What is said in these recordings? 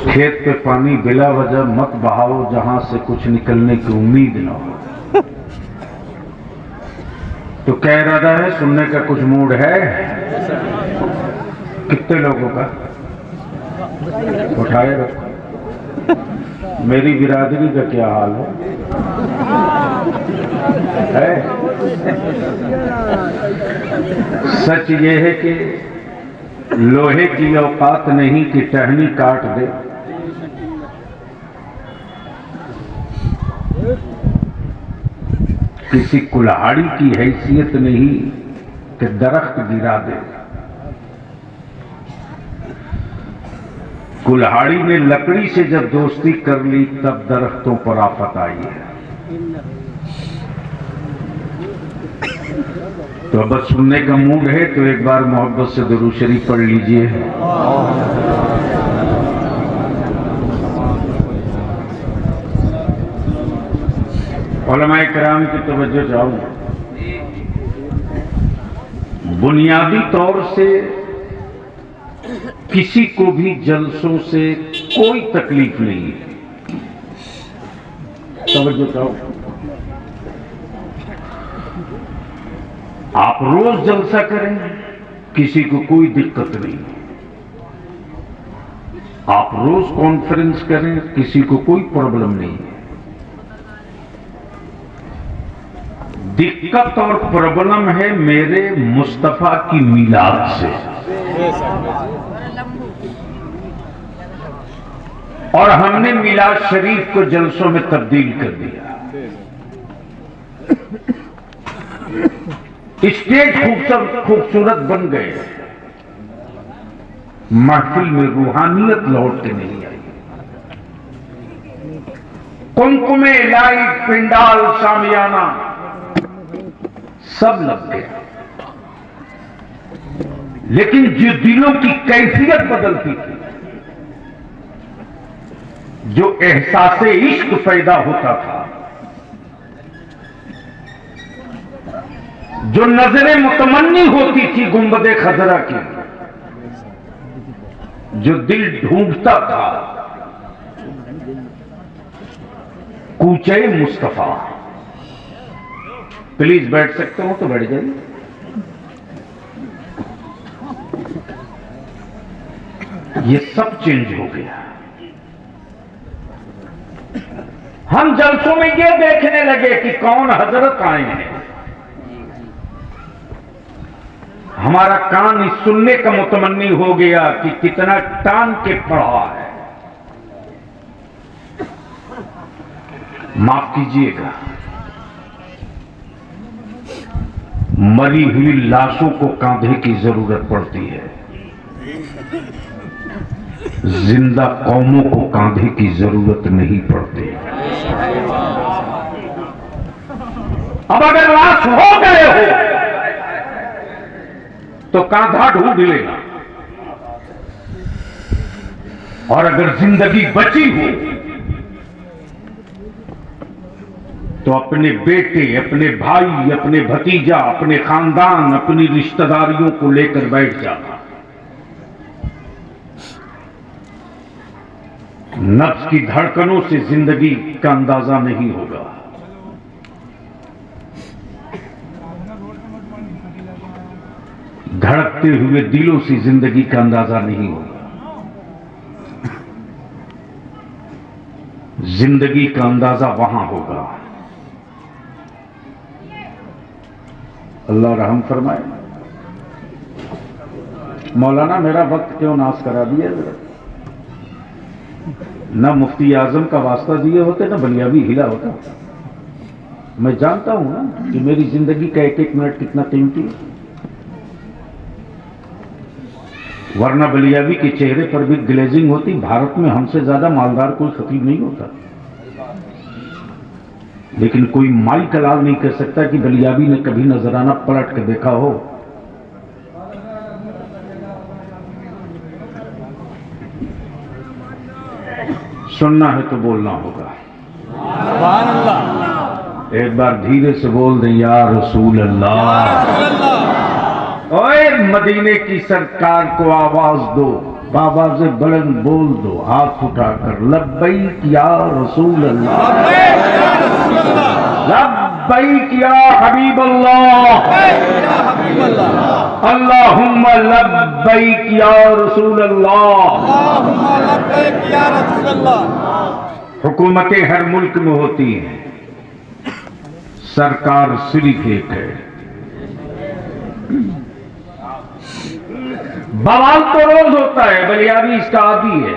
खेत पे पानी बिला वजह मत बहाओ जहां से कुछ निकलने की उम्मीद न हो। तो क्या इरादा है? सुनने का कुछ मूड है? कितने लोगों का? उठाए रखो। मेरी बिरादरी का क्या हाल है? सच ये है कि लोहे की औकात नहीं कि टहनी काट दे। किसी कुल्हाड़ी की हैसियत नहीं कि दरख्त गिरा दे। कुल्हाड़ी ने लकड़ी से जब दोस्ती कर ली तब दरख्तों पर आफत आई है। तो बस सुनने का मूड है तो एक बार मोहब्बत से दुरूद शरीफ पढ़ लीजिए। उलमाए किराम की तवज्जो चाहूंगा। बुनियादी तौर से किसी को भी जलसों से कोई तकलीफ नहीं है। तवज्जो चाहो। आप रोज जलसा करें, किसी को कोई दिक्कत नहीं। आप रोज कॉन्फ्रेंस करें, किसी को कोई प्रॉब्लम नहीं है। दिक्कत और प्रॉब्लम है मेरे मुस्तफा की मिलाद से। और हमने मिलाद शरीफ को जलसों में तब्दील कर दिया। स्टेज खूबसूरत बन गए, महफिल में रूहानियत लौट के नहीं आई। कुमकुमे, लाइट, पिंडाल, शामियाना सब लग गया, लेकिन जो दिलों की कैफियत बदलती थी, जो एहसासे इश्क पैदा होता था, जो नजरें मुतमन्नी होती थी गुंबदे खजरा की, जो दिल ढूंढता था कूचे मुस्तफा। प्लीज बैठ सकते हो तो बैठ जाइए। ये सब चेंज हो गया। हम जलसों में ये देखने लगे कि कौन हजरत आए हैं। हमारा कान इस सुनने का मुतमन्नी हो गया कि कितना टान के पढ़ा है। माफ कीजिएगा, मरी हुई लाशों को कांधे की जरूरत पड़ती है, जिंदा कौमों को कांधे की जरूरत नहीं पड़ती। अब अगर लाश हो गए हो तो कांधा ढूंढ लेना, और अगर जिंदगी बची हो तो अपने बेटे, अपने भाई, अपने भतीजा, अपने खानदान, अपनी रिश्तेदारियों को लेकर बैठ जाना। नफ्स की धड़कनों से जिंदगी का अंदाजा नहीं होगा। धड़कते हुए दिलों से जिंदगी का अंदाजा नहीं होगा। जिंदगी का अंदाजा वहां होगा। अल्लाह रहम फरमाए। मौलाना मेरा वक्त क्यों नाश करा दिया? ना मुफ्ती आजम का वास्ता दिए होते, ना बलियाबी हिला होता। मैं जानता हूं ना कि मेरी जिंदगी का एक एक मिनट कितना कीमती है, वरना बलियाबी के चेहरे पर भी ग्लेजिंग होती। भारत में हमसे ज्यादा मालदार कोई खतीब नहीं होता, लेकिन कोई माई कलाल नहीं कह सकता कि बलियाबी ने कभी नजराना पलट के देखा हो। सुनना है तो बोलना होगा। सुभान अल्लाह। एक बार धीरे से बोल दें, या रसूल अल्लाह। ओए मदीने की सरकार को आवाज दो। आवाज़ बुलंद बोल दो, हाथ उठाकर, लब्बैक या रसूल अल्लाह, लब्बैक या हबीब अल्लाह, अल्लाहुम्मा लब्बैक या रसूल अल्लाह। हुकूमतें हर मुल्क में होती हैं, सरकार सिर्फ एक है। बवाल तो रोज होता है, बलियाबी इसका आदी है।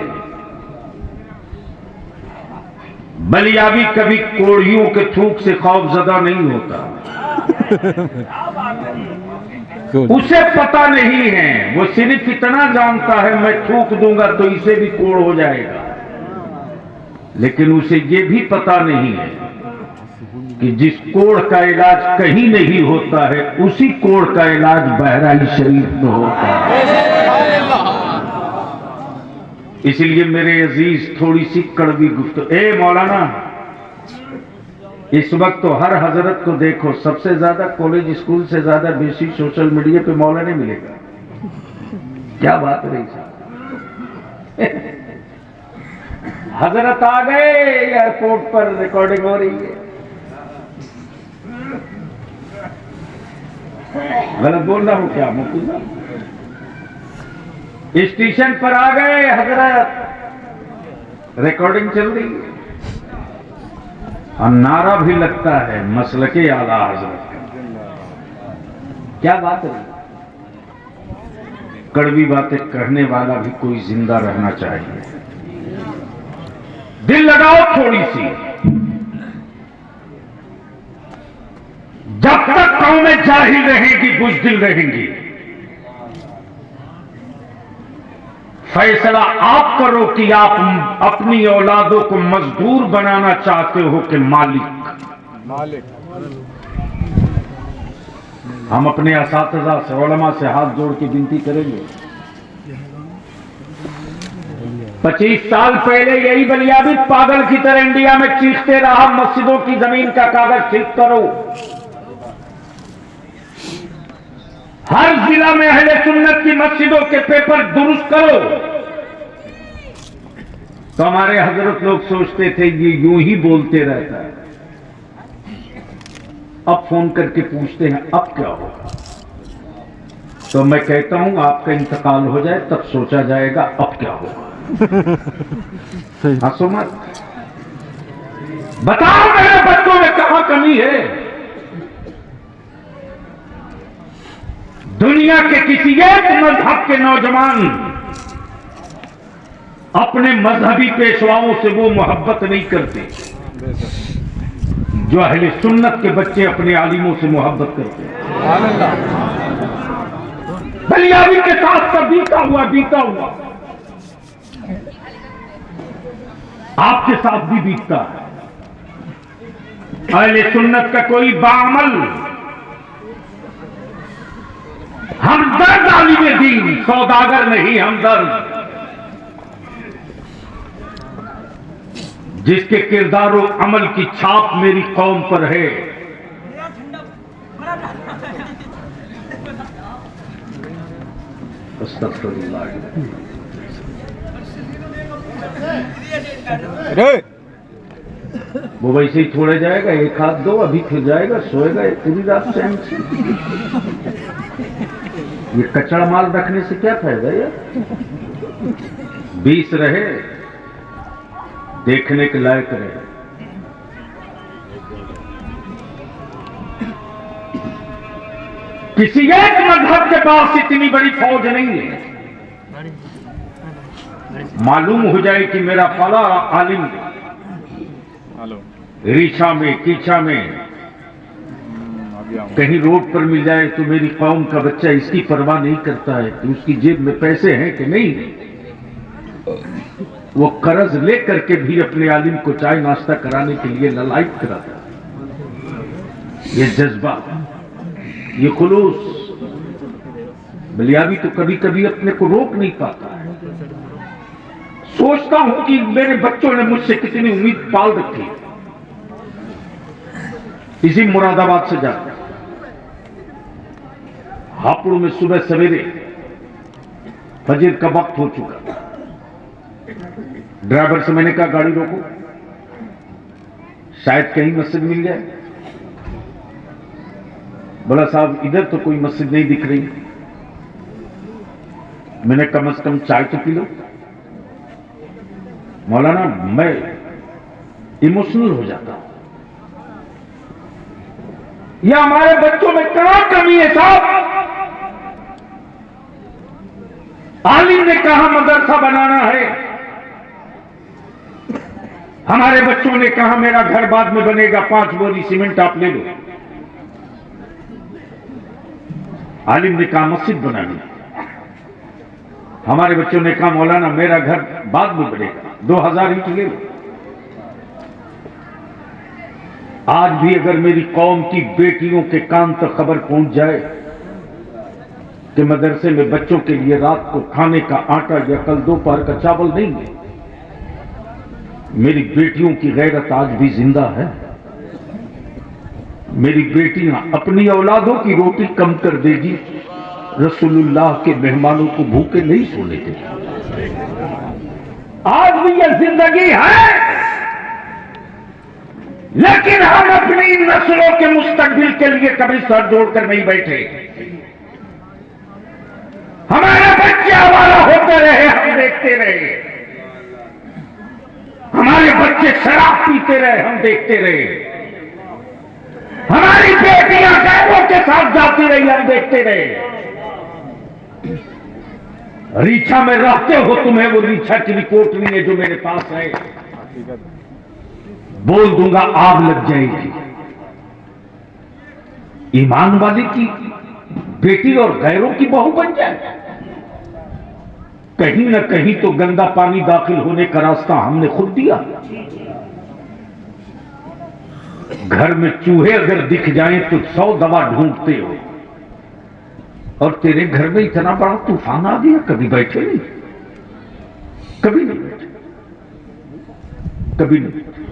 बलियाबी कभी कोढ़ियों के थूक से खौफजदा नहीं होता। उसे पता नहीं है, वो सिर्फ इतना जानता है मैं थूक दूंगा तो इसे भी कोढ़ हो जाएगा। लेकिन उसे ये भी पता नहीं है कि जिस कोढ़ का इलाज कहीं नहीं होता है, उसी कोढ़ का इलाज बहराइच शरीफ में होता है। इसलिए मेरे अजीज, थोड़ी सी कड़वी गुफ्तगू। ए मौलाना, इस वक्त तो हर हजरत को देखो, सबसे ज्यादा कॉलेज स्कूल से ज्यादा बेसिक सोशल मीडिया पे मौलाना मिलेगा। क्या बात रही साहब। हजरत आ गए, एयरपोर्ट पर रिकॉर्डिंग हो रही है। गलत बोल रहा हूं क्या मुफ्ती? स्टेशन पर आ गए हजरत, रिकॉर्डिंग चल रही है और नारा भी लगता है मसलके आला हजरत का। क्या बात है। कड़वी बातें कहने वाला भी कोई जिंदा रहना चाहिए। दिल लगाओ थोड़ी सी। जब तक कौमें जाहिल रहेगी, बुज़दिल रहेंगी। फैसला आप करो कि आप अपनी औलादों को मजदूर बनाना चाहते हो कि मालिक। हम अपने असातिज़ा से, उलमा से हाथ जोड़ के विनती करेंगे। 25 साल पहले यही बलियाबी पागल की तरह इंडिया में चीखते रहा, मस्जिदों की जमीन का कागज ठीक करो। हर जिला में अहले सुन्नत की मस्जिदों के पेपर दुरुस्त करो। तो हमारे हजरत लोग सोचते थे ये यूं ही बोलते रहता है। अब फोन करके पूछते हैं अब क्या होगा। तो मैं कहता हूं आपका इंतकाल हो जाए तब सोचा जाएगा अब क्या होगा। हंसो मत, बताओ मेरे बच्चों में कहां कमी है। दुनिया के किसी एक मजहब के नौजवान अपने मजहबी पेशवाओं से वो मोहब्बत नहीं करते जो अहले सुन्नत के बच्चे अपने आलिमों से मोहब्बत करते हैं। बलियाबी के साथ सब बीता हुआ आपके साथ भी बीतता है। अहले सुन्नत का कोई बाअमल हमदर्द आलिम दीन, सौदागर नहीं हमदर्द, जिसके किरदार और अमल की छाप मेरी कौम पर है। वो वैसे ही छोड़ा जाएगा, एक हाथ दो, अभी फिर जाएगा, सोएगा पूरी रात चैन से। ये कचड़ा माल रखने से क्या फायदा यार। 20 रहे, देखने के लायक रहे। किसी एक मजहब के पास इतनी बड़ी फौज नहीं है। मालूम हो जाए कि मेरा फला आलिम रीछा में, कीछा में कहीं रोड पर मिल जाए तो मेरी कौम का बच्चा इसकी परवाह नहीं करता है कि उसकी जेब में पैसे हैं कि नहीं। वो कर्ज ले करके भी अपने आलिम को चाय नाश्ता कराने के लिए ललायत कराता है। ये जज्बा, ये खुलूस, बलियाबी तो कभी कभी अपने को रोक नहीं पाता है। सोचता हूं कि मेरे बच्चों ने मुझसे कितनी उम्मीद पाल रखी। इसी मुरादाबाद से जाकर हापुड़ में सुबह सवेरे फजर का वक्त हो चुका। ड्राइवर से मैंने कहा गाड़ी रोको, शायद कहीं मस्जिद मिल जाए। बोला साहब इधर तो कोई मस्जिद नहीं दिख रही। मैंने कम से कम चाय तो पी लो। मौलाना मैं इमोशनल हो जाता हूं। यह हमारे बच्चों में क्या कमी है साहब? आलिम ने कहा मदरसा बनाना है, हमारे बच्चों ने कहा मेरा घर बाद में बनेगा, 5 बोरी सीमेंट आप ले लो। आलिम ने कहा मस्जिद बनानी, हमारे बच्चों ने कहा मौलाना मेरा घर बाद में बनेगा, 2000 ईंट ले लो। आज भी अगर मेरी कौम की बेटियों के कान तक खबर पहुंच जाए कि मदरसे में बच्चों के लिए रात को खाने का आटा या कल दोपहर का चावल नहीं है, मेरी बेटियों की गैरत आज भी जिंदा है। मेरी बेटियां अपनी औलादों की रोटी कम कर देगी, रसूलुल्लाह के मेहमानों को भूखे नहीं सोने देगी। आज भी यह जिंदगी है, लेकिन हम अपनी नस्लों के मुस्तकबिल के लिए कभी सर जोड़कर नहीं बैठे। हमारे बच्चे आवारा होते रहे, हम देखते रहे। हमारे बच्चे शराब पीते रहे, हम देखते रहे। हमारी बेटियां गैरों के साथ जाती रही, हम देखते रहे। रीछा में रहते हो, तुम्हें वो रीछा की रिपोर्ट नहीं है जो मेरे पास है। बोल दूंगा आग लग जाएगी। ईमान वाली की बेटी और गैरों की बहू बन जाए, कहीं ना कहीं तो गंदा पानी दाखिल होने का रास्ता हमने खुद दिया। घर में चूहे अगर दिख जाएं तो 100 दवा ढूंढते हो, और तेरे घर में इतना बड़ा तूफान आ गया, कभी बैठे नहीं, कभी नहीं बैठे, कभी नहीं बैठे।